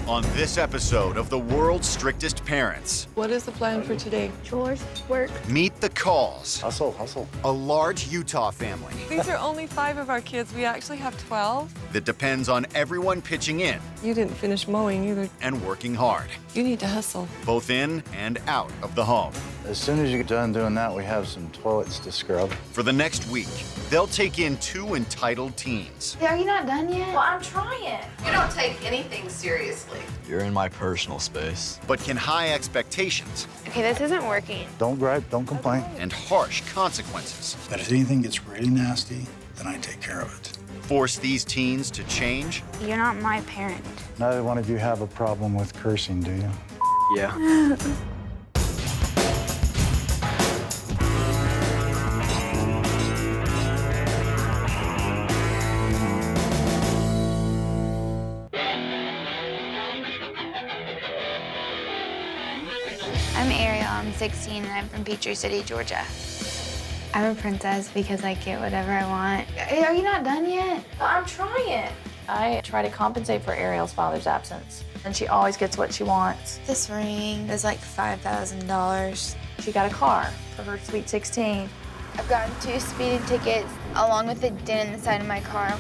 On this episode of the world's strictest parents, What is the plan for today? Chores, work. meet the Calls, Hustle, hustle. a large Utah family These are only 5 of our kids. We actually have 12. that depends on everyone pitching in You didn't finish mowing either. and working hard, You need to hustle. both in and out of the home. As soon as you get done doing that, we have some toilets to scrub. For the next week, they'll take in 2 entitled teens. Are you not done yet? Well, I'm trying. You don't take anything seriously. You're in my personal space. But can high expectations Okay, this isn't working. Don't gripe, don't complain. and harsh consequences But if anything gets really nasty, then I take care of it. force these teens to change? You're not my parent. Neither one of you have a problem with cursing, do you? Yeah. I'm Ariel, I'm 16, and I'm from Peachtree City, Georgia. I'm a princess because I get whatever I want. Are you not done yet? Well, I'm trying. I try to compensate for Ariel's father's absence, and she always gets what she wants. This ring is like $5,000. She got a car for her sweet 16. I've gotten 2 speeding tickets along with a dent in the side of my car.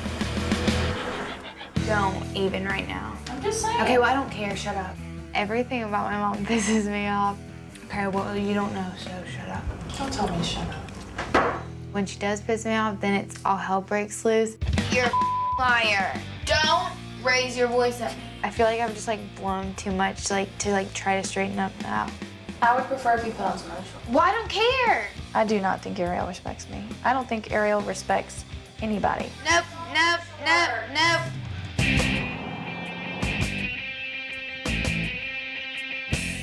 Don't even right now. I'm just saying. Okay, well, I don't care. Shut up. Everything about my mom pisses me off. Okay, well, you don't know, so shut up. Don't tell me to shut up. When she does piss me off, then it's all hell breaks loose. You're a liar. Don't raise your voice at me. I feel like I've just blown too much to try to straighten up now. I would prefer if you put on some other shorts. Well, I don't care. I do not think Ariel respects me. I don't think Ariel respects anybody. Nope, nope, nope, nope.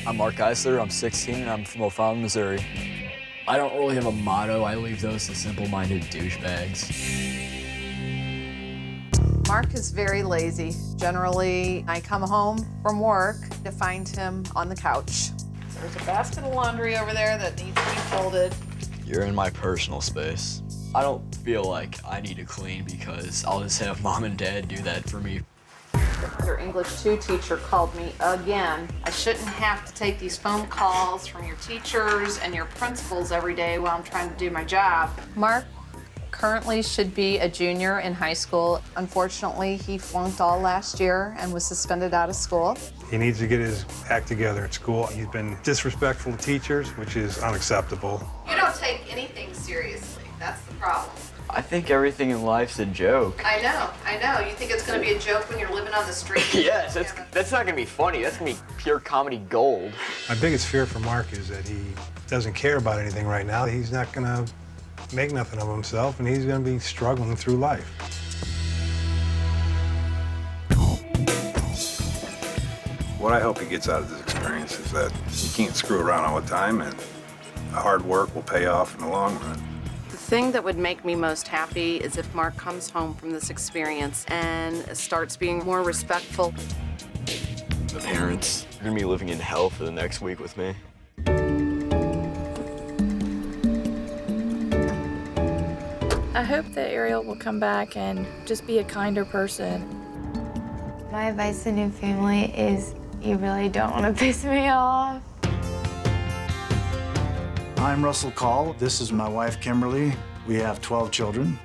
I'm Mark Eisler, I'm 16, and I'm from O'Fallon, Missouri. I don't really have a motto. I leave those to simple-minded douchebags. Mark is very lazy. Generally, I come home from work to find him on the couch. There's a basket of laundry over there that needs to be folded. You're in my personal space. I don't feel like I need to clean because I'll just have mom and dad do that for me. Your English 2 teacher called me again. I shouldn't have to take these phone calls from your teachers and your principals every day while I'm trying to do my job. Mark currently should be a junior in high school. Unfortunately, he flunked all last year and was suspended out of school. He needs to get his act together at school. He's been disrespectful to teachers, which is unacceptable. You don't take anything seriously. That's the problem. I think everything in life's a joke. I know. You think it's gonna be a joke when you're living on the street? Yes, that's not gonna be funny. That's gonna be pure comedy gold. My biggest fear for Mark is that he doesn't care about anything right now. He's not gonna make nothing of himself, and he's gonna be struggling through life. What I hope he gets out of this experience is that he can't screw around all the time, and hard work will pay off in the long run. The thing that would make me most happy is if Mark comes home from this experience and starts being more respectful. The parents are gonna be living in hell for the next week with me. I hope that Ariel will come back and just be a kinder person. My advice to new family is you really don't want to piss me off. I'm Russell Call. This is my wife, Kimberly. We have 12 children.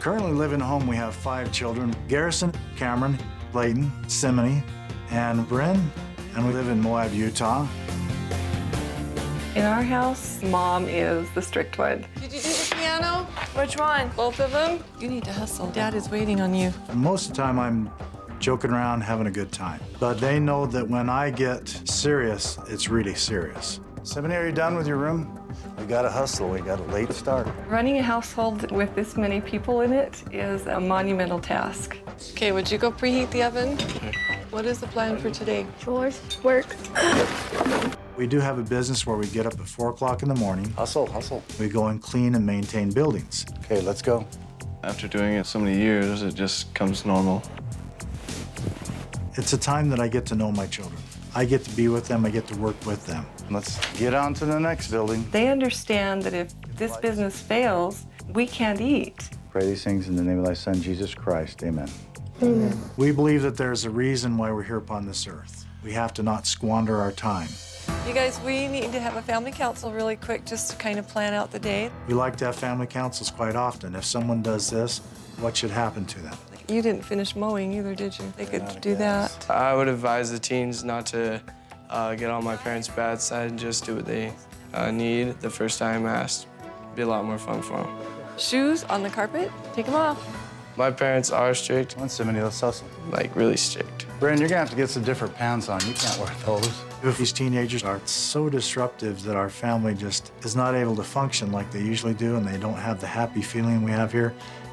Currently living home, we have 5 children: Garrison, Cameron, Layton, Simony, and Bryn. And we live in Moab, Utah. In our house, Mom is the strict one. Did you do the piano? Which one? Both of them? You need to hustle. Dad is waiting on you. And most of the time, I'm joking around, having a good time. But they know that when I get serious, it's really serious. Simony, are you done with your room? We gotta hustle, we got a late start. Running a household with this many people in it is a monumental task. Okay, would you go preheat the oven? What is the plan for today? Chores, work. We do have a business where we get up at 4 o'clock in the morning. Hustle, hustle. We go and clean and maintain buildings. Okay, let's go. After doing it so many years, it just comes normal. It's a time that I get to know my children. I get to be with them, I get to work with them. Let's get on to the next building. They understand that if this business fails, we can't eat. Pray these things in the name of thy Son, Jesus Christ. Amen. Amen. We believe that there's a reason why we're here upon this earth. We have to not squander our time. You guys, we need to have a family council really quick just to kind of plan out the day. We like to have family councils quite often. If someone does this, what should happen to them? You didn't finish mowing either, did you? They could do that. I would advise the teens not to get on my parents' bad side and just do what they need the first time asked. It'd be a lot more fun for them. Shoes on the carpet, take them off. My parents are strict. Come on, Simony, let's hustle. Like, really strict. Bryn, you're gonna have to get some different pants on. You can't wear those. These teenagers are so disruptive that our family just is not able to function like they usually do, and they don't have the happy feeling we have here.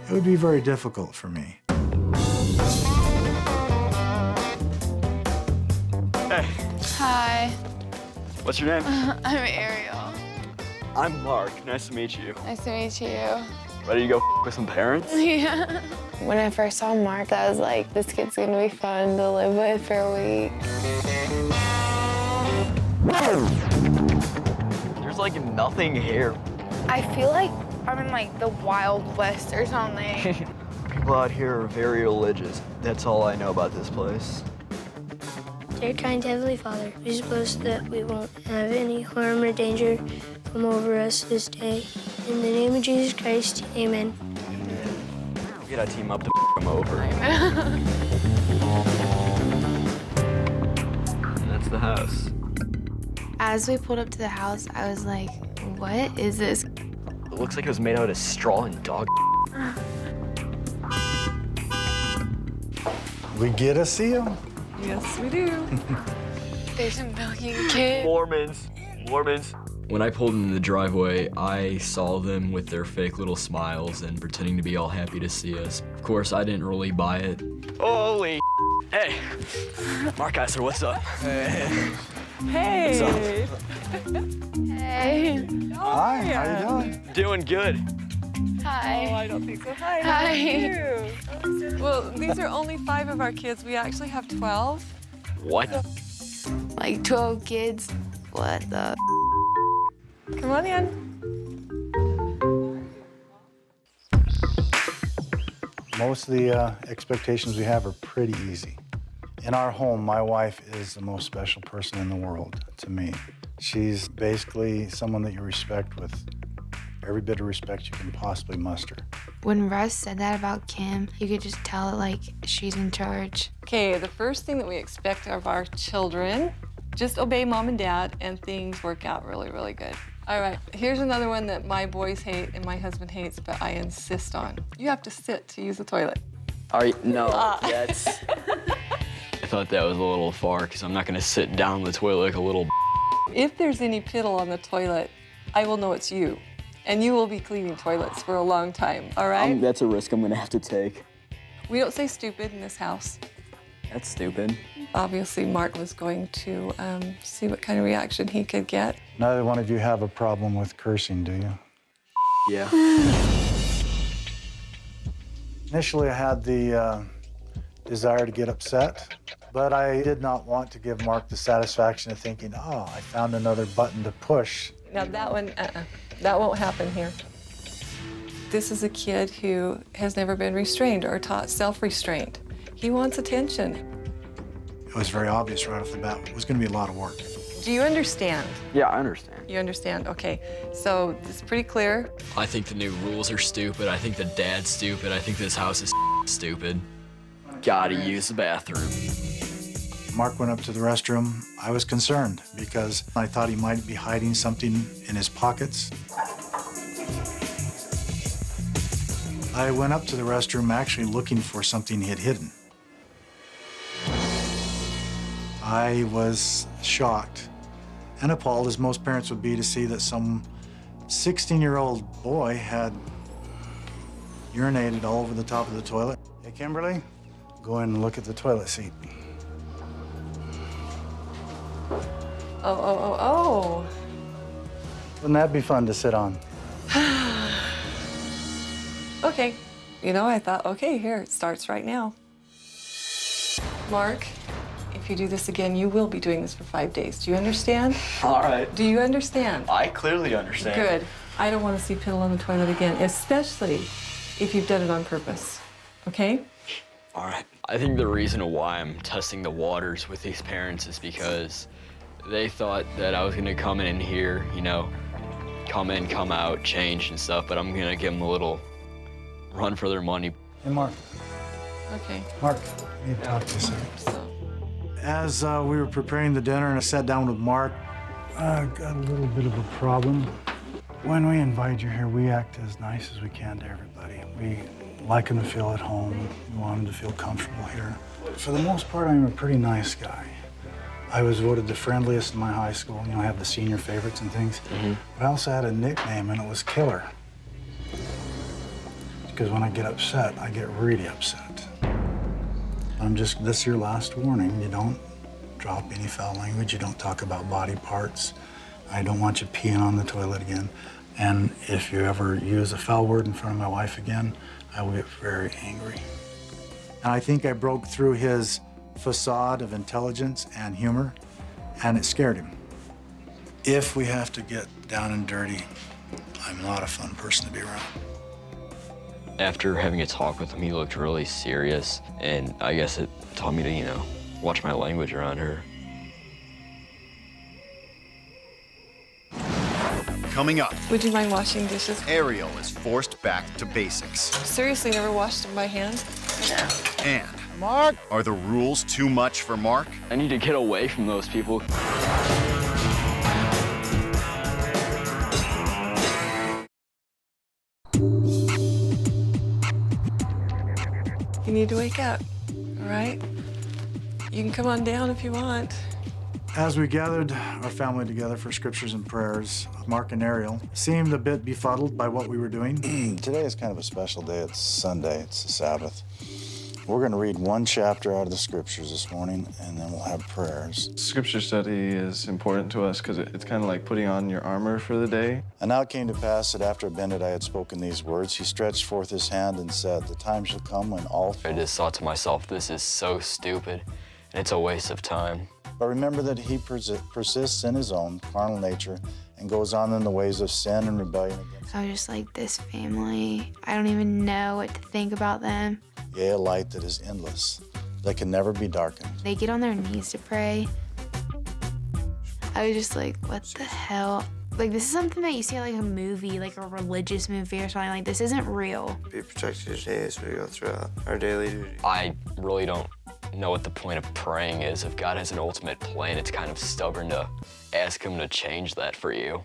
It would be very difficult for me. Hey. Hi. What's your name? I'm Ariel. I'm Mark. Nice to meet you. Nice to meet you. Ready to go with some parents? Yeah. When I first saw Mark, I was like, this kid's gonna be fun to live with for a week. There's like nothing here. I feel like I'm in like the Wild West or something. People out here are very religious. That's all I know about this place. Dear kind Heavenly Father, we suppose that we won't have any harm or danger come over us this day. In the name of Jesus Christ, amen. We gotta team up to them over. That's the house. As we pulled up to the house, I was like, what is this? It looks like it was made out of straw and dog. We get to see them. Yes, we do. There's a milking kid. Mormons. When I pulled into the driveway, I saw them with their fake little smiles and pretending to be all happy to see us. Of course, I didn't really buy it. Holy Hey, Mark Ariel, what's up? Hey. What's up? Hey. Hi, how you doing? Doing good. Hi. Oh, I don't think so. Hi. Hi. How are you? Well, these are only 5 of our kids. We actually have 12. What? Like 12 kids. What the? Come on in. Most of the expectations we have are pretty easy. In our home, my wife is the most special person in the world to me. She's basically someone that you respect with every bit of respect you can possibly muster. When Russ said that about Kim, you could just tell it like she's in charge. Okay, the first thing that we expect of our children, just obey mom and dad and things work out really, really good. All right, here's another one that my boys hate and my husband hates, but I insist on. You have to sit to use the toilet. All right, no, that's... I thought that was a little far because I'm not gonna sit down the toilet like a little If there's any piddle on the toilet, I will know it's you. And you will be cleaning toilets for a long time, all right? That's a risk I'm gonna have to take. We don't say stupid in this house. That's stupid. Obviously, Mark was going to see what kind of reaction he could get. Neither one of you have a problem with cursing, do you? Yeah. Initially, I had the desire to get upset, but I did not want to give Mark the satisfaction of thinking, oh, I found another button to push. Now that one, that won't happen here. This is a kid who has never been restrained or taught self-restraint. He wants attention. It was very obvious right off the bat. It was going to be a lot of work. Do you understand? Yeah, I understand. You understand? Okay, so it's pretty clear. I think the new rules are stupid. I think the dad's stupid. I think this house is stupid. Gotta use the bathroom. Mark went up to the restroom. I was concerned because I thought he might be hiding something in his pockets. I went up to the restroom actually looking for something he had hidden. I was shocked and appalled, as most parents would be, to see that some 16-year-old boy had urinated all over the top of the toilet. Hey, Kimberly, go in and look at the toilet seat. Oh. Wouldn't that be fun to sit on? Okay, you know, I thought, okay, here, it starts right now. Mark, if you do this again, you will be doing this for 5 days. Do you understand? All right. Do you understand? I clearly understand. Good. I don't want to see piddle on the toilet again, especially if you've done it on purpose, okay? All right. I think the reason why I'm testing the waters with these parents is because they thought that I was gonna come in here, you know, come in, come out, change and stuff, but I'm gonna give them a little run for their money. Hey, Mark. Okay. Mark, I need to talk to you a second. As we were preparing the dinner and I sat down with Mark, I got a little bit of a problem. When we invite you here, we act as nice as we can to everybody. We like them to feel at home. We want them to feel comfortable here. For the most part, I'm a pretty nice guy. I was voted the friendliest in my high school. You know, I have the senior favorites and things. But I also had a nickname, and it was Killer. Because when I get upset, I get really upset. This is your last warning. You don't drop any foul language. You don't talk about body parts. I don't want you peeing on the toilet again. And if you ever use a foul word in front of my wife again, I will get very angry. And I think I broke through his facade of intelligence and humor, and it scared him. If we have to get down and dirty, I'm not a fun person to be around. After having a talk with him, he looked really serious, and I guess it taught me to, you know, watch my language around her. Coming up, Would you mind washing dishes? Ariel is forced back to basics. Seriously, never washed them by hand? No. And Mark, are the rules too much for Mark? I need to get away from those people. You need to wake up, all right? You can come on down if you want. As we gathered our family together for scriptures and prayers, Mark and Ariel seemed a bit befuddled by what we were doing. Today is kind of a special day. It's Sunday, it's the Sabbath. We're going to read one chapter out of the scriptures this morning, and then we'll have prayers. Scripture study is important to us because it's kind of like putting on your armor for the day. And now it came to pass that after Abinadab had spoken these words, he stretched forth his hand and said, "The time shall come when all..." I just thought to myself, this is so stupid, and it's a waste of time. But remember that he persists in his own carnal nature and goes on in the ways of sin and rebellion against I was just like, this family, I don't even know what to think about them. yea, a light that is endless, that can never be darkened. They get on their knees to pray. I was just like, what the hell? Like, this is something that you see in like a movie, like a religious movie or something. Like, this isn't real. Be protected today as we go throughout our daily duty. I really don't know what the point of praying is. If God has an ultimate plan, it's kind of stubborn to ask him to change that for you.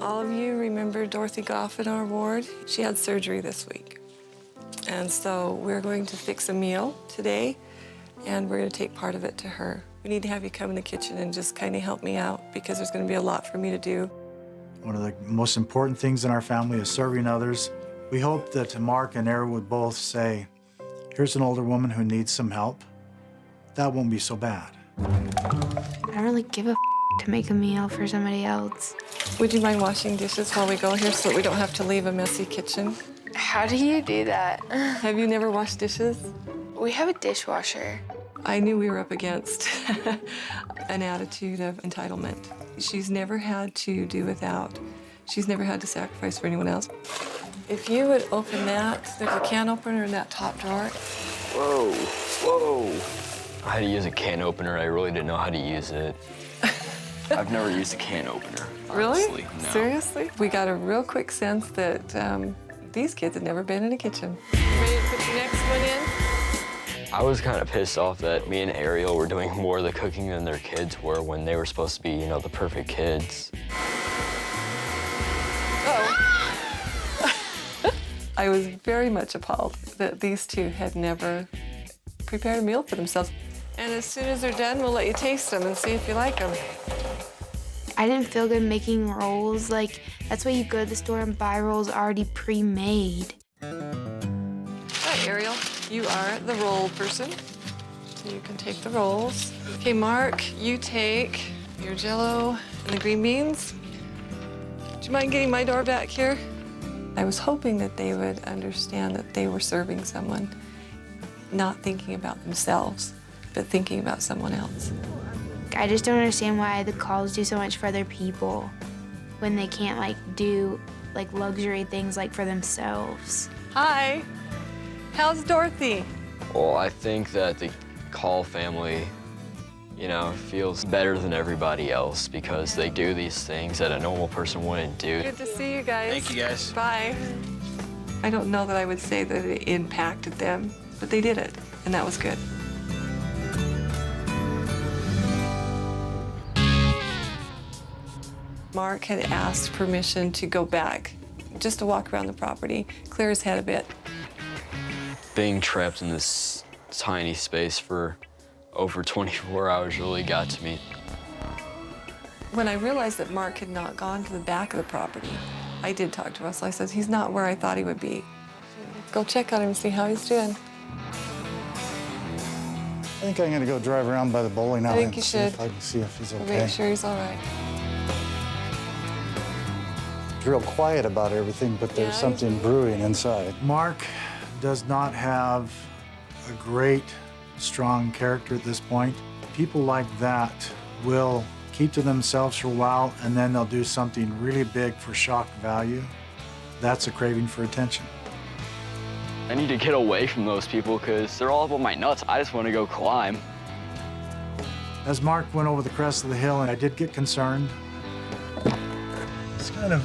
All of you remember Dorothy Goff in our ward? She had surgery this week. And so we're going to fix a meal today, and we're going to take part of it to her. We need to have you come in the kitchen and just kind of help me out because there's going to be a lot for me to do. One of the most important things in our family is serving others. We hope that Mark and Ariel would both say, here's an older woman who needs some help. That won't be so bad. I don't really give a to make a meal for somebody else. Would you mind washing dishes while we go here so that we don't have to leave a messy kitchen? How do you do that? Have you never washed dishes? We have a dishwasher. I knew we were up against an attitude of entitlement. She's never had to do without. She's never had to sacrifice for anyone else. If you would open that, there's a can opener in that top drawer. Whoa, whoa. I had to use a can opener. I really didn't know how to use it. I've never used a can opener, honestly. Really? No. Seriously? We got a real quick sense that these kids had never been in a kitchen. Ready to put your next one in? I was kind of pissed off that me and Ariel were doing more of the cooking than their kids were when they were supposed to be, you know, the perfect kids. I was very much appalled that these two had never prepared a meal for themselves. And as soon as they're done, we'll let you taste them and see if you like them. I didn't feel good making rolls. Like, that's why you go to the store and buy rolls already pre-made. Hi, Ariel. You are the roll person. So you can take the rolls. Okay, Mark, you take your Jell-O and the green beans. Do you mind getting my door back here? I was hoping that they would understand that they were serving someone, not thinking about themselves, but thinking about someone else. I just don't understand why the calls do so much for other people when they can't, like, do, like, luxury things, like, for themselves. Hi. How's Dorothy? Well, I think that the Call family, you know, feels better than everybody else because they do these things that a normal person wouldn't do. Good to see you guys. Thank you, guys. Bye. I don't know that I would say that it impacted them, but they did it, and that was good. Mark had asked permission to go back, just to walk around the property, clear his head a bit. Being trapped in this tiny space for over 24 hours really got to me. When I realized that Mark had not gone to the back of the property, I did talk to Russell. I said, he's not where I thought he would be. Go check on him and see how he's doing. I think I'm gonna go drive around by the bowling alley think you and see should. if I can see if he's okay. Make sure he's all right. He's real quiet about everything, but there's something brewing inside. Mark does not have a great, strong character at this point. People like that will keep to themselves for a while, and then they'll do something really big for shock value. That's a craving for attention. I need to get away from those people because they're all up on my nuts. I just want to go climb. As Mark went over the crest of the hill, I did get concerned. It's kind of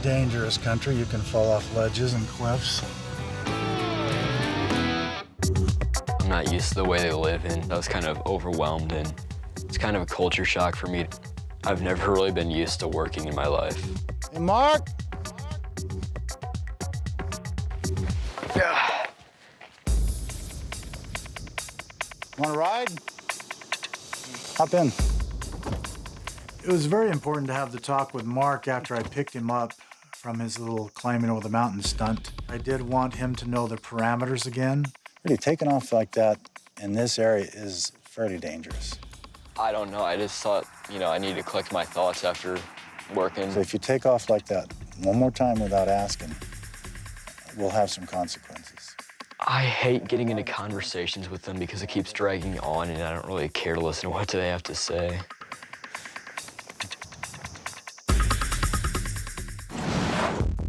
dangerous country. You can fall off ledges and cliffs. I'm not used to the way they live, and I was kind of overwhelmed, and it's kind of a culture shock for me. I've never really been used to working in my life. Hey, Mark! Want to ride? Hop in. It was very important to have the talk with Mark after I picked him up from his little climbing over the mountain stunt. I did want him to know the parameters again. Really, taking off like that in this area is fairly dangerous. I don't know. I just thought, you know, I needed to collect my thoughts after working. So if you take off like that one more time without asking, we'll have some consequences. I hate getting into conversations with them because it keeps dragging on, and I don't really care to listen to what they have to say.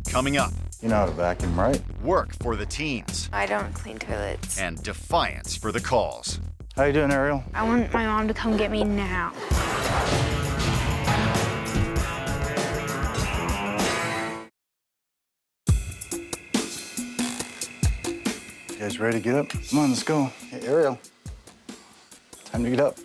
Coming up. You know how to vacuum, right? Work for the teens. I don't clean toilets. And defiance for the calls. How you doing, Ariel? I want my mom to come get me now. You guys ready to get up? Come on, let's go. Hey, Ariel, time to get up.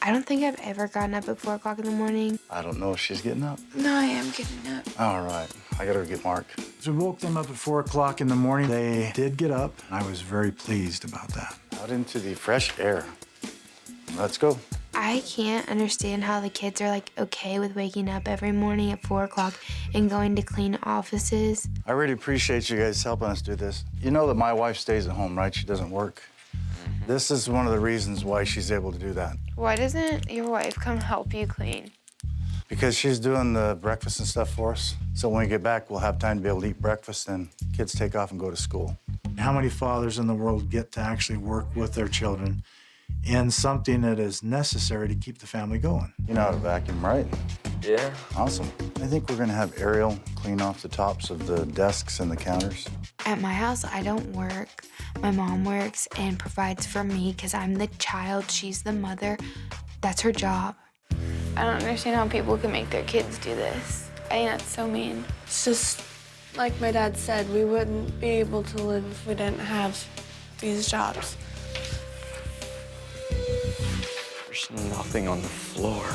I don't think I've ever gotten up at 4 o'clock in the morning. I don't know if she's getting up. No, I am getting up. All right, I gotta go get Mark. So we woke them up at 4 o'clock in the morning. They did get up. I was very pleased about that. Out into the fresh air. Let's go. I can't understand how the kids are like okay with waking up every morning at 4 o'clock and going to clean offices. I really appreciate you guys helping us do this. You know that my wife stays at home, right? She doesn't work. This is one of the reasons why she's able to do that. Why doesn't your wife come help you clean? Because she's doing the breakfast and stuff for us. So when we get back, we'll have time to be able to eat breakfast and kids take off and go to school. How many fathers in the world get to actually work with their children in something that is necessary to keep the family going? You know how to vacuum, right? Yeah. Awesome. I think we're gonna have Ariel clean off the tops of the desks and the counters. At my house, I don't work. My mom works and provides for me because I'm the child, she's the mother. That's her job. I don't understand how people can make their kids do this. I think that's so mean. It's just like my dad said, we wouldn't be able to live if we didn't have these jobs. There's nothing on the floor.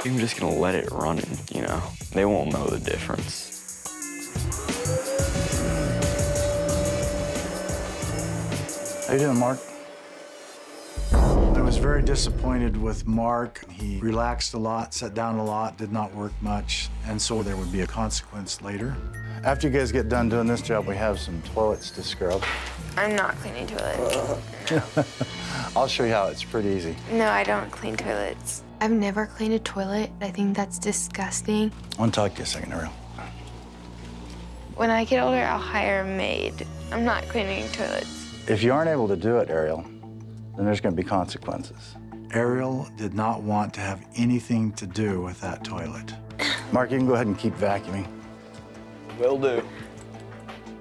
I'm just gonna let it run and, you know, they won't know the difference. How you doing, Mark? I was very disappointed with Mark. He relaxed a lot, sat down a lot, did not work much, and so there would be a consequence later. After you guys get done doing this job, we have some toilets to scrub. I'm not cleaning toilets. I'll show you how. It's pretty easy. No, I don't clean toilets. I've never cleaned a toilet. I think that's disgusting. I want to talk to you a second, Ariel. When I get older, I'll hire a maid. I'm not cleaning toilets. If you aren't able to do it, Ariel, then there's going to be consequences. Ariel did not want to have anything to do with that toilet. Mark, you can go ahead and keep vacuuming. Will do.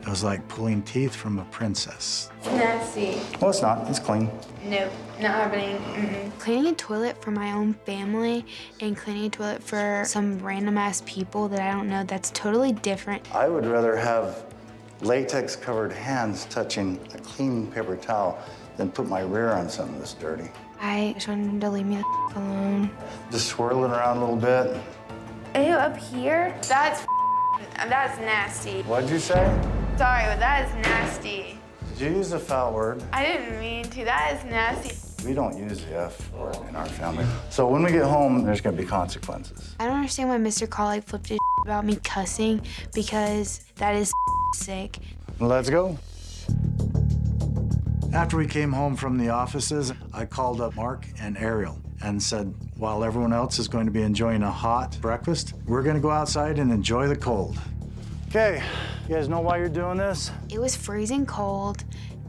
It was like pulling teeth from a princess. It's nasty. Well, it's not. It's clean. Nope, not happening. Cleaning a toilet for my own family and cleaning a toilet for some random ass people that I don't know, that's totally different. I would rather have latex-covered hands touching a clean paper towel than put my rear on something that's dirty. I just want him to leave me the alone. Just swirl it around a little bit. Ew, up here? That's nasty. What'd you say? Sorry, but that is nasty. Did you use a foul word? I didn't mean to. That is nasty. We don't use the F word in our family. So when we get home, there's gonna be consequences. I don't understand why Mr. Collie flipped his about me cussing, because that is sick. Let's go. After we came home from the offices, I called up Mark and Ariel and said, while everyone else is going to be enjoying a hot breakfast, we're gonna go outside and enjoy the cold. Okay, you guys know why you're doing this? It was freezing cold.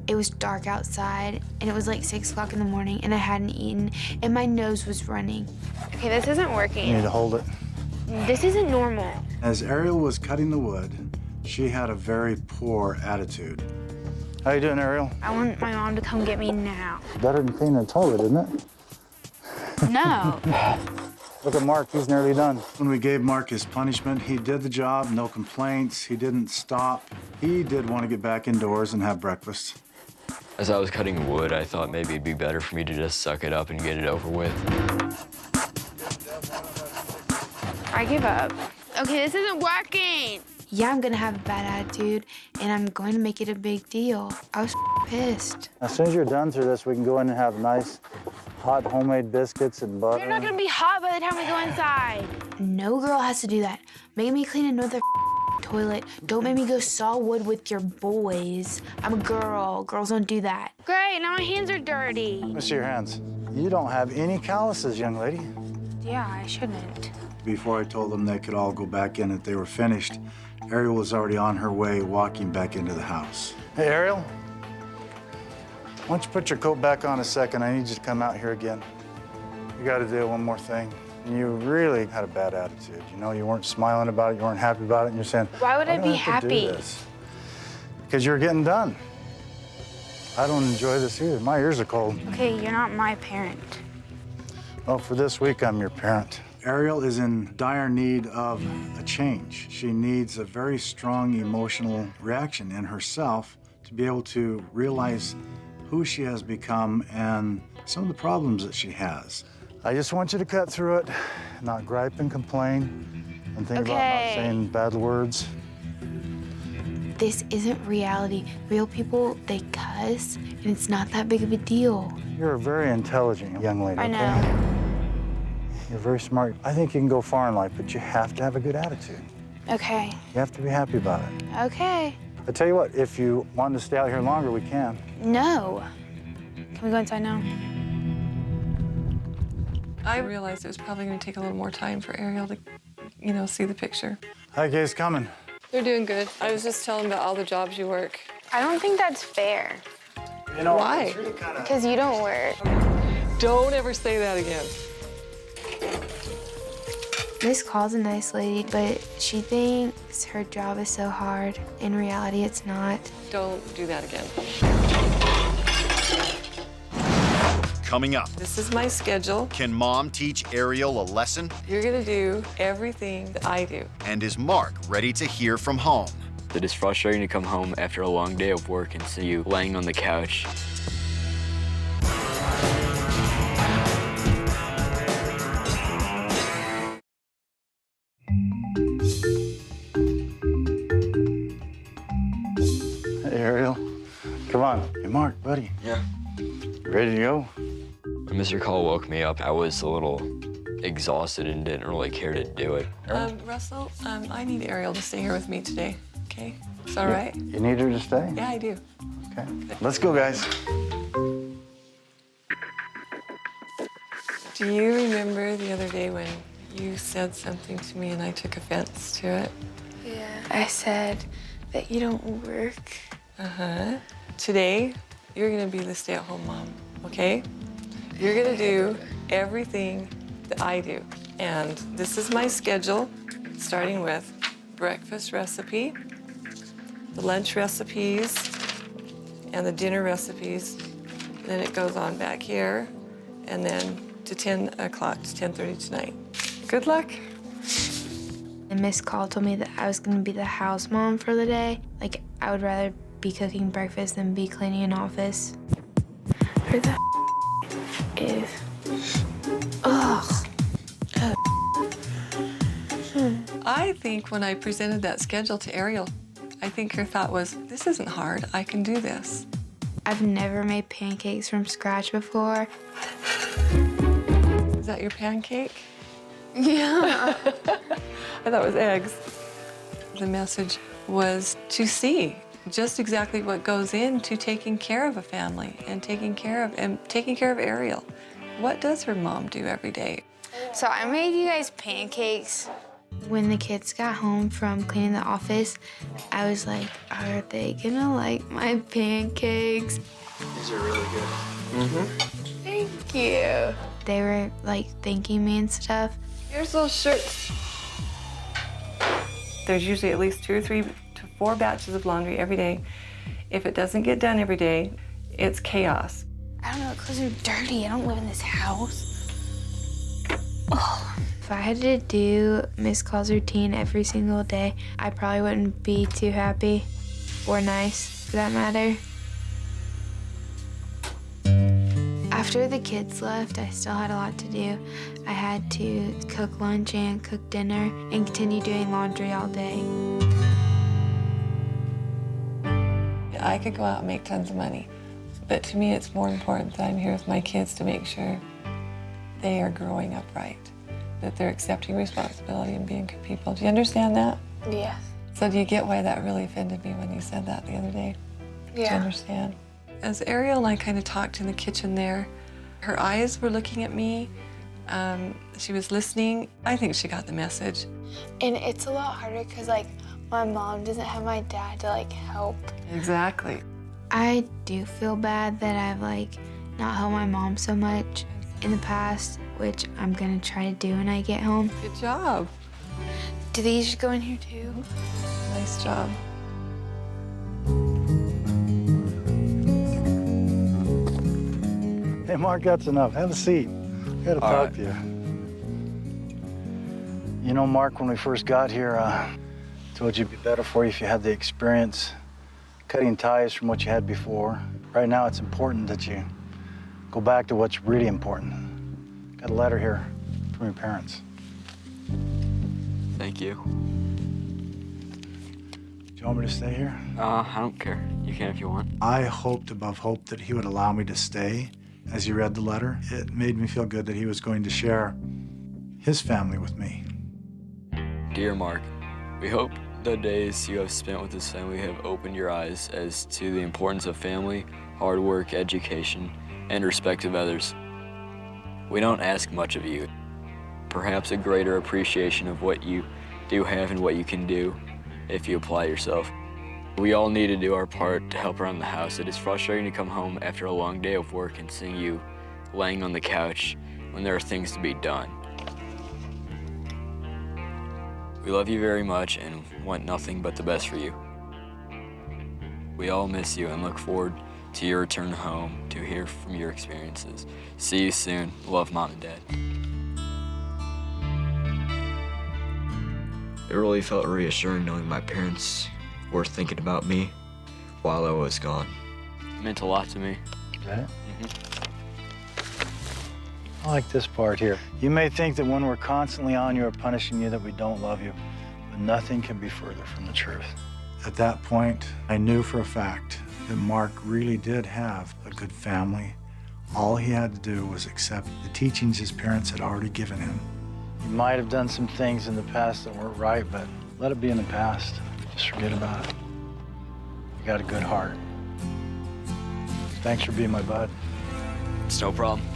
It was dark outside, and it was like 6 o'clock in the morning, and I hadn't eaten, and my nose was running. Okay, this isn't working. You need to hold it. This isn't normal. As Ariel was cutting the wood, she had a very poor attitude. How you doing, Ariel? I want my mom to come get me now. Better than cleaning a toilet, isn't it? No. Look at Mark, he's nearly done. When we gave Mark his punishment, he did the job, no complaints, he didn't stop. He did want to get back indoors and have breakfast. As I was cutting wood, I thought maybe it'd be better for me to just suck it up and get it over with. I give up. Okay, this isn't working. Yeah, I'm gonna have a bad attitude, and I'm going to make it a big deal. I was pissed. As soon as you're done through this, we can go in and have nice, hot homemade biscuits and butter. They're not gonna be hot by the time we go inside. No girl has to do that. Make me clean another toilet. Don't make me go saw wood with your boys. I'm a girl. Girls don't do that. Great, now my hands are dirty. Let me see your hands. You don't have any calluses, young lady. Yeah, I shouldn't. Before I told them they could all go back in if they were finished, Ariel was already on her way, walking back into the house. Hey, Ariel. Why don't you put your coat back on a second? I need you to come out here again. You got to do one more thing. You really had a bad attitude. You know, you weren't smiling about it, you weren't happy about it, and you're saying, why would I be have to do happy? this? Because you're getting done. I don't enjoy this either. My ears are cold. Okay, you're not my parent. Well, for this week, I'm your parent. Ariel is in dire need of a change. She needs a very strong emotional reaction in herself to be able to realize who she has become and some of the problems that she has. I just want you to cut through it, not gripe and complain, and think about not saying bad words. This isn't reality. Real people, they cuss, and it's not that big of a deal. You're a very intelligent young lady. I know. You're very smart. I think you can go far in life, but you have to have a good attitude. Okay. You have to be happy about it. Okay. I tell you what, if you want to stay out here longer, we can. No. Can we go inside now? I realized it was probably going to take a little more time for Ariel to, you know, see the picture. Hi, guys, coming. They're doing good. I was just telling about all the jobs you work. I don't think that's fair. You know, why? Really kinda... Because you don't work. Don't ever say that again. Miss Call's a nice lady, but she thinks her job is so hard. In reality, it's not. Don't do that again. Coming up. This is my schedule. Can Mom teach Ariel a lesson? You're gonna do everything that I do. And is Mark ready to hear from home? It is frustrating to come home after a long day of work and see you laying on the couch. Hey, Ariel. Come on. Hey, Mark, buddy. Yeah. You ready to go? When Mr. Call woke me up, I was a little exhausted and didn't really care to do it. Russell, I need Ariel to stay here with me today, okay? Is that all right? You need her to stay? Yeah, I do. Okay. Let's go, guys. Do you remember the other day when you said something to me and I took offense to it? Yeah. I said that you don't work. Uh-huh. Today, you're gonna be the stay-at-home mom, okay? You're gonna do everything that I do. And this is my schedule, starting with breakfast recipe, the lunch recipes and the dinner recipes. Then it goes on back here, and then to 10 o'clock, to 10:30 tonight. Good luck. And Miss Call told me that I was gonna be the house mom for the day. Like, I would rather be cooking breakfast than be cleaning an office. Where the is? Ugh. I think when I presented that schedule to Ariel, I think her thought was, this isn't hard, I can do this. I've never made pancakes from scratch before. Is that your pancake? Yeah. I thought it was eggs. The message was to see just exactly what goes into taking care of a family and taking care of Ariel. What does her mom do every day? So I made you guys pancakes. When the kids got home from cleaning the office, I was like, are they gonna like my pancakes? These are really good. Mm-hmm. Thank you. They were like thanking me and stuff. Here's those shirts. There's usually at least 2 or 3 to 4 batches of laundry every day. If it doesn't get done every day, it's chaos. I don't know, clothes are dirty. I don't live in this house. Oh. If I had to do Miss Call's routine every single day, I probably wouldn't be too happy or nice, for that matter. After the kids left, I still had a lot to do. I had to cook lunch and cook dinner and continue doing laundry all day. I could go out and make tons of money, but to me it's more important that I'm here with my kids to make sure they are growing up right, that they're accepting responsibility and being good people. Do you understand that? Yes. So do you get why that really offended me when you said that the other day? Do you understand? As Ariel and I kind of talked in the kitchen there, her eyes were looking at me. She was listening. I think she got the message. And it's a lot harder because, like, my mom doesn't have my dad to, like, help. Exactly. I do feel bad that I've, like, not helped my mom so much in the past, which I'm gonna try to do when I get home. Good job. Do these go in here too? Nice job. Hey, Mark, that's enough. Have a seat. I gotta talk to you. You know, Mark, when we first got here, told you it'd be better for you if you had the experience cutting ties from what you had before. Right now, it's important that you go back to what's really important. Got a letter here from your parents. Thank you. Do you want me to stay here? I don't care. You can if you want. I hoped above hope that he would allow me to stay as he read the letter. It made me feel good that he was going to share his family with me. Dear Mark, we hope the days you have spent with this family have opened your eyes as to the importance of family, hard work, education, and respect of others. We don't ask much of you. Perhaps a greater appreciation of what you do have and what you can do if you apply yourself. We all need to do our part to help around the house. It is frustrating to come home after a long day of work and seeing you laying on the couch when there are things to be done. We love you very much and want nothing but the best for you. We all miss you and look forward to your return home to hear from your experiences. See you soon. Love, Mom and Dad. It really felt reassuring knowing my parents were thinking about me while I was gone. It meant a lot to me. Okay. I like this part here. You may think that when we're constantly on you or punishing you that we don't love you, but nothing can be further from the truth. At that point, I knew for a fact that Mark really did have a good family. All he had to do was accept the teachings his parents had already given him. You might have done some things in the past that weren't right, but let it be in the past. Just forget about it. You got a good heart. Thanks for being my bud. It's no problem.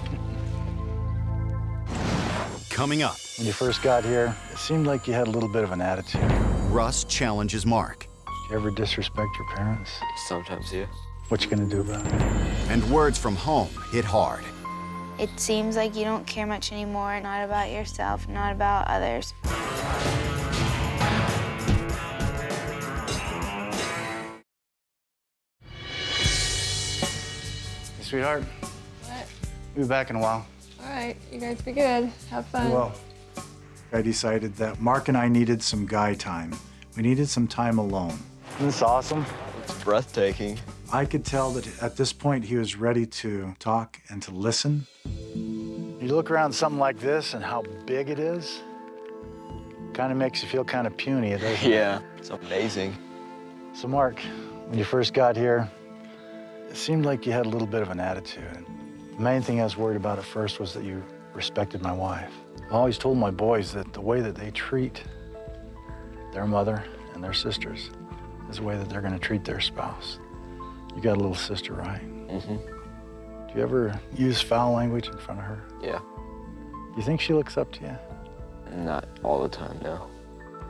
Coming up. When you first got here, it seemed like you had a little bit of an attitude. Russ challenges Mark. Did you ever disrespect your parents? Sometimes, yeah. What you gonna do about it? And words from home hit hard. It seems like you don't care much anymore, not about yourself, not about others. sweetheart. What? We'll be back in a while. All right, you guys be good. Have fun. Well, I decided that Mark and I needed some guy time. We needed some time alone. Isn't this awesome? It's breathtaking. I could tell that at this point he was ready to talk and to listen. You look around something like this and how big it is, kind of makes you feel kind of puny, doesn't it? Yeah, it's amazing. So Mark, when you first got here, it seemed like you had a little bit of an attitude. The main thing I was worried about at first was that you respected my wife. I always told my boys that the way that they treat their mother and their sisters is the way that they're going to treat their spouse. You got a little sister, right? Mm-hmm. Do you ever use foul language in front of her? Yeah. You think she looks up to you? Not all the time, no.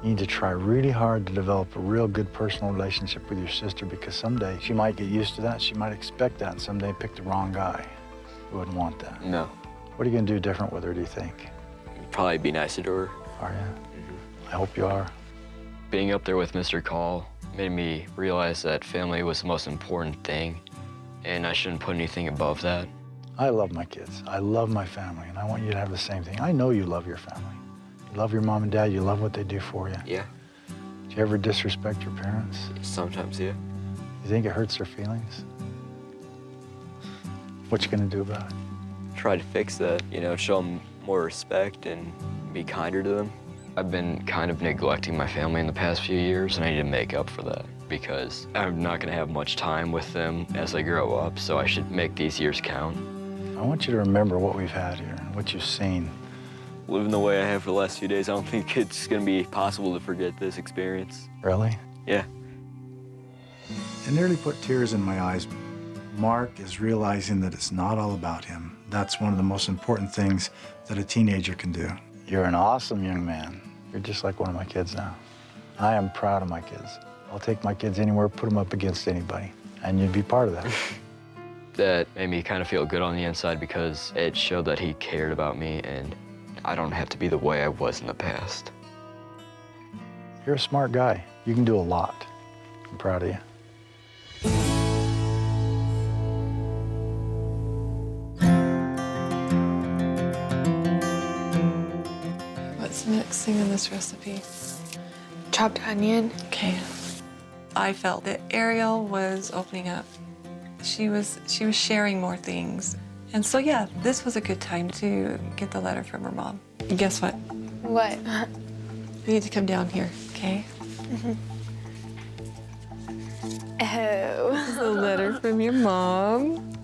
You need to try really hard to develop a real good personal relationship with your sister, because someday she might get used to that, she might expect that, and someday pick the wrong guy. You wouldn't want that. No. What are you going to do different with her, do you think? Probably be nicer to her. Are you? Mm-hmm. I hope you are. Being up there with Mr. Call made me realize that family was the most important thing, and I shouldn't put anything above that. I love my kids. I love my family, and I want you to have the same thing. I know you love your family. You love your mom and dad. You love what they do for you. Yeah. Do you ever disrespect your parents? Sometimes, yeah. You think it hurts their feelings? What you gonna do about it? Try to fix that, you know, show them more respect and be kinder to them. I've been kind of neglecting my family in the past few years, and I need to make up for that because I'm not gonna have much time with them as they grow up, so I should make these years count. I want you to remember what we've had here, what you've seen. Living the way I have for the last few days, I don't think it's gonna be possible to forget this experience. Really? Yeah. It nearly put tears in my eyes. Mark is realizing that it's not all about him. That's one of the most important things that a teenager can do. You're an awesome young man. You're just like one of my kids now. I am proud of my kids. I'll take my kids anywhere, put them up against anybody, and you'd be part of that. That made me kind of feel good on the inside because it showed that he cared about me, and I don't have to be the way I was in the past. You're a smart guy. You can do a lot. I'm proud of you. What's the next thing in this recipe? Chopped onion. Okay. I felt that Ariel was opening up. She was sharing more things. And so, yeah, this was a good time to get the letter from her mom. And guess what? What? You need to come down here, okay? Oh. This is a letter from your mom.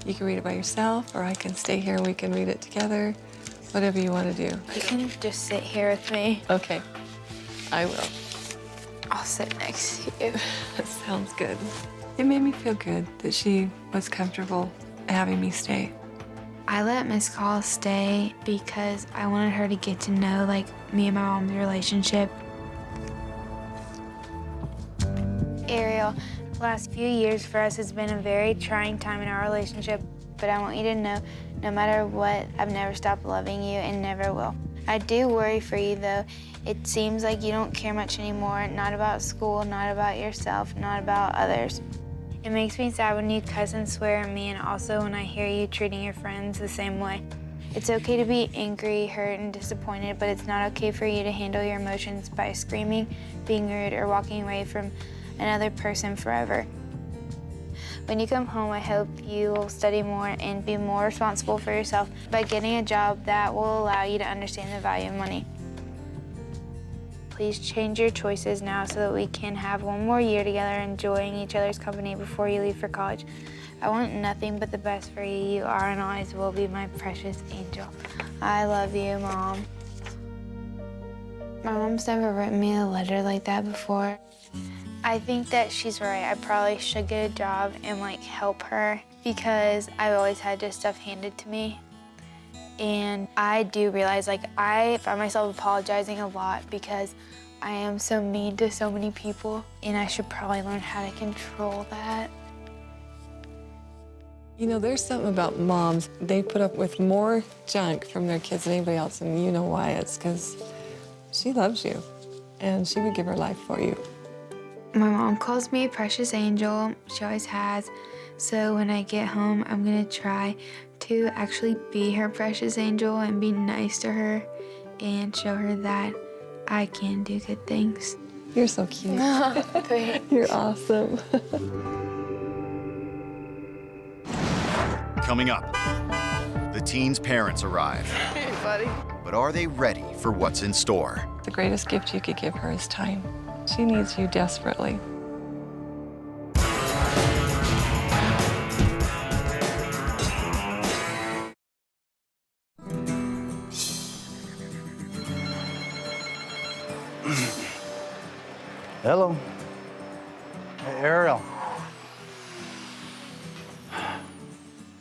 You can read it by yourself, or I can stay here and we can read it together. Whatever you want to do. You can just sit here with me. Okay, I will. I'll sit next to you. That sounds good. It made me feel good that she was comfortable having me stay. I let Miss Call stay because I wanted her to get to know, like, me and my mom's relationship. Ariel, the last few years for us has been a very trying time in our relationship, but I want you to know, no matter what, I've never stopped loving you and never will. I do worry for you, though. It seems like you don't care much anymore, not about school, not about yourself, not about others. It makes me sad when you cuss and swear at me, and also when I hear you treating your friends the same way. It's okay to be angry, hurt, and disappointed, but it's not okay for you to handle your emotions by screaming, being rude, or walking away from another person forever. When you come home, I hope you will study more and be more responsible for yourself by getting a job that will allow you to understand the value of money. Please change your choices now so that we can have one more year together enjoying each other's company before you leave for college. I want nothing but the best for you. You are and always will be my precious angel. I love you, Mom. My mom's never written me a letter like that before. I think that she's right. I probably should get a job and, like, help her because I've always had just stuff handed to me. And I do realize, like, I find myself apologizing a lot because I am so mean to so many people, and I should probably learn how to control that. You know, there's something about moms. They put up with more junk from their kids than anybody else, and you know why. It's because she loves you, and she would give her life for you. My mom calls me a precious angel. She always has. So when I get home, I'm gonna try to actually be her precious angel and be nice to her and show her that I can do good things. You're so cute. Thanks. You're awesome. Coming up, the teens' parents arrive. Hey, buddy. But are they ready for what's in store? The greatest gift you could give her is time. She needs you desperately. Hello. Hey, Ariel.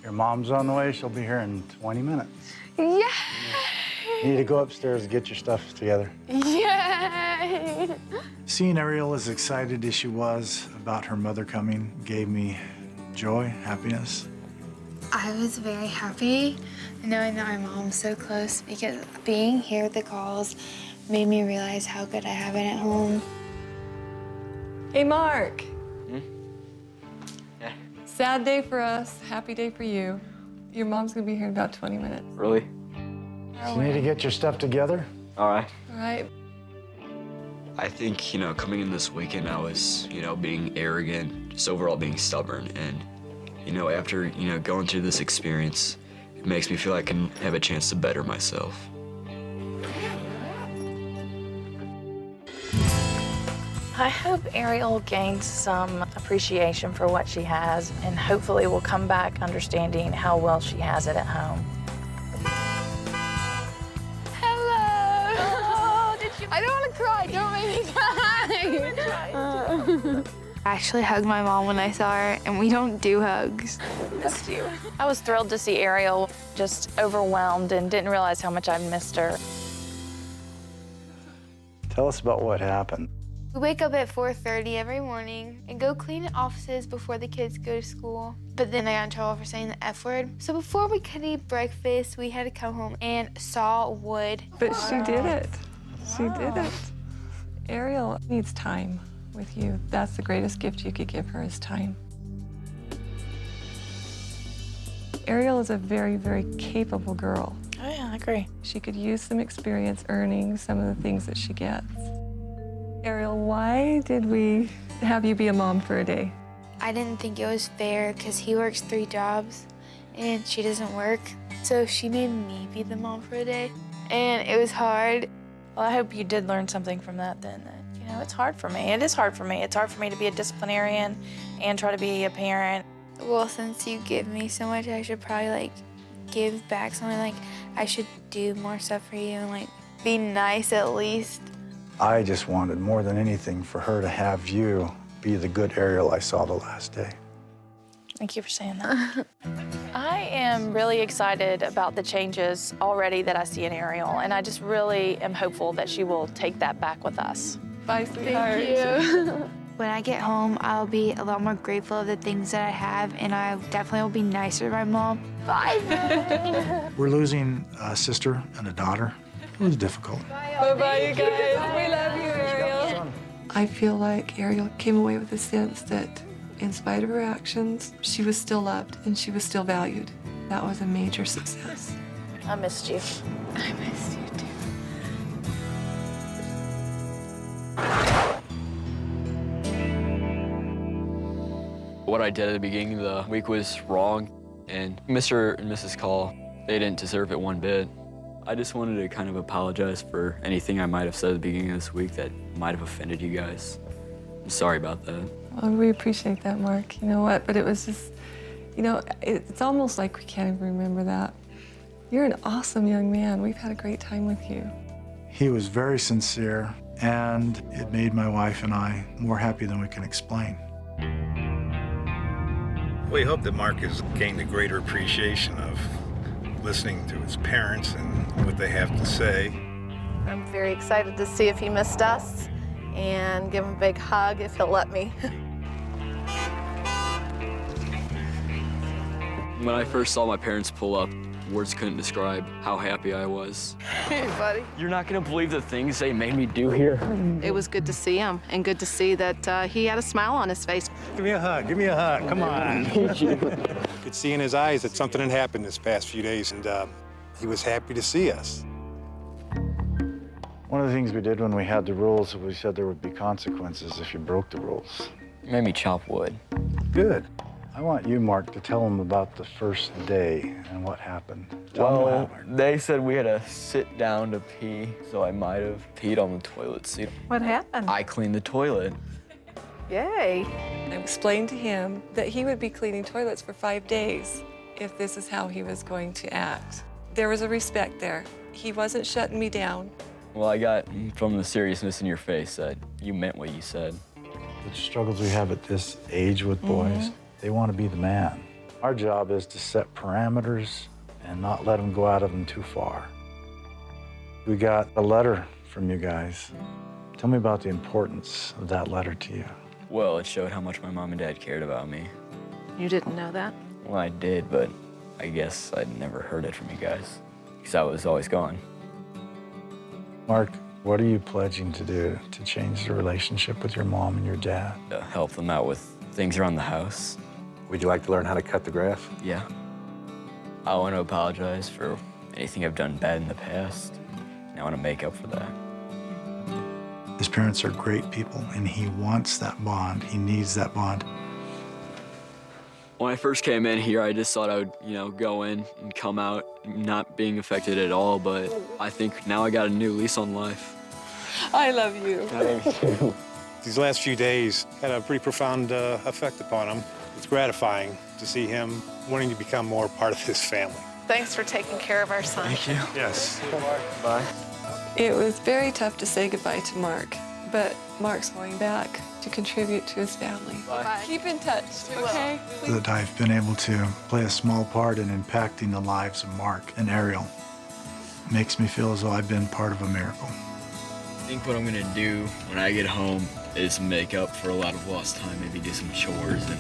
Your mom's on the way. She'll be here in 20 minutes. Yay! You need to go upstairs and get your stuff together. Yay! Seeing Ariel as excited as she was about her mother coming gave me joy, happiness. I was very happy knowing that my mom's so close because being here with the calls made me realize how good I have it at home. Hey, Mark. Sad day for us, happy day for you. Your mom's gonna be here in about 20 minutes. Really? You need to get your stuff together. All right. All right. I think, coming in this weekend, I was, being arrogant, just overall being stubborn. And, after, going through this experience, it makes me feel I can have a chance to better myself. I hope Ariel gains some appreciation for what she has and hopefully will come back understanding how well she has it at home. Hello! Oh, I don't want to cry. Don't make me cry. I actually hugged my mom when I saw her, and we don't do hugs. Missed you. I was thrilled to see Ariel, just overwhelmed and didn't realize how much I missed her. Tell us about what happened. We wake up at 4:30 every morning and go clean the offices before the kids go to school. But then I got in trouble for saying the F word. So before we could eat breakfast, we had to come home and saw wood. But she did it. She did it. Ariel needs time with you. That's the greatest gift you could give her is time. Ariel is a very, very capable girl. Oh yeah, I agree. She could use some experience earning some of the things that she gets. Ariel, why did we have you be a mom for a day? I didn't think it was fair because he works 3 jobs and she doesn't work. So she made me be the mom for a day. And it was hard. Well, I hope you did learn something from that then. That, it's hard for me. It is hard for me. It's hard for me to be a disciplinarian and try to be a parent. Well, since you give me so much, I should probably give back something. I should do more stuff for you and be nice at least. I just wanted more than anything for her to have you be the good Ariel I saw the last day. Thank you for saying that. I am really excited about the changes already that I see in Ariel, and I just really am hopeful that she will take that back with us. Bye, sweetheart. Thank you. When I get home, I'll be a lot more grateful of the things that I have, and I definitely will be nicer to my mom. Bye. We're losing a sister and a daughter. It was difficult. Bye-bye, you guys. We love you, Ariel. I feel like Ariel came away with a sense that in spite of her actions, she was still loved and she was still valued. That was a major success. I missed you. I missed you too. What I did at the beginning of the week was wrong, and Mr. and Mrs. Call, they didn't deserve it one bit. I just wanted to kind of apologize for anything I might have said at the beginning of this week that might have offended you guys. I'm sorry about that. Well, we appreciate that, Mark. You know what? But it was just, it's almost like we can't even remember that. You're an awesome young man. We've had a great time with you. He was very sincere, and it made my wife and I more happy than we can explain. We hope that Mark has gained a greater appreciation of listening to his parents and what they have to say. I'm very excited to see if he missed us and give him a big hug if he'll let me. When I first saw my parents pull up, Words couldn't describe how happy I was. Hey, buddy. You're not gonna believe the things they made me do here. It was good to see him and good to see that he had a smile on his face. Give me a hug. Give me a hug. Come on. Thank you. Could see in his eyes that something had happened this past few days, and he was happy to see us. One of the things we did when we had the rules, we said there would be consequences if you broke the rules. You made me chop wood. Good. I want you, Mark, to tell them about the first day and what happened. Tell them what happened. They said we had to sit down to pee, so I might have peed on the toilet seat. What happened? I cleaned the toilet. Yay. I explained to him that he would be cleaning toilets for 5 days if this is how he was going to act. There was a respect there. He wasn't shutting me down. Well, I got from the seriousness in your face that you meant what you said. The struggles we have at this age with boys, they want to be the man. Our job is to set parameters and not let them go out of them too far. We got a letter from you guys. Tell me about the importance of that letter to you. Well, it showed how much my mom and dad cared about me. You didn't know that? Well, I did, but I guess I'd never heard it from you guys because I was always gone. Mark, what are you pledging to do to change the relationship with your mom and your dad? To help them out with things around the house. Would you like to learn how to cut the grass? Yeah. I want to apologize for anything I've done bad in the past, and I want to make up for that. His parents are great people, and he wants that bond. He needs that bond. When I first came in here, I just thought I would, go in and come out not being affected at all, but I think now I got a new lease on life. I love you. These last few days had a pretty profound effect upon him. It's gratifying to see him wanting to become more part of this family. Thanks for taking care of our son. Thank you. Yes. Bye. It was very tough to say goodbye to Mark, but Mark's going back to contribute to his family. Bye. Keep in touch, okay? That I've been able to play a small part in impacting the lives of Mark and Ariel. Makes me feel as though I've been part of a miracle. I think what I'm gonna do when I get home is make up for a lot of lost time, maybe do some chores and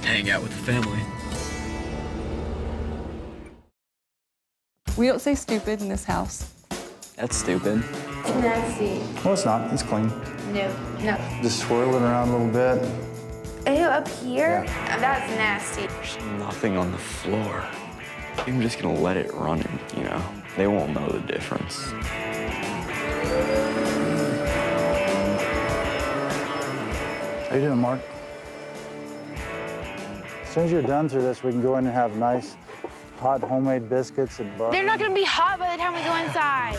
hang out with the family. We don't say stupid in this house. That's stupid. It's nasty. Well, it's not. It's clean. No, no. Just swirl it around a little bit. Ew, up here? That's nasty. There's nothing on the floor. I'm just gonna let it run, They won't know the difference. How you doing, Mark? As soon as you're done through this, we can go in and have nice, hot homemade biscuits and butter. They're not gonna be hot by the time we go inside.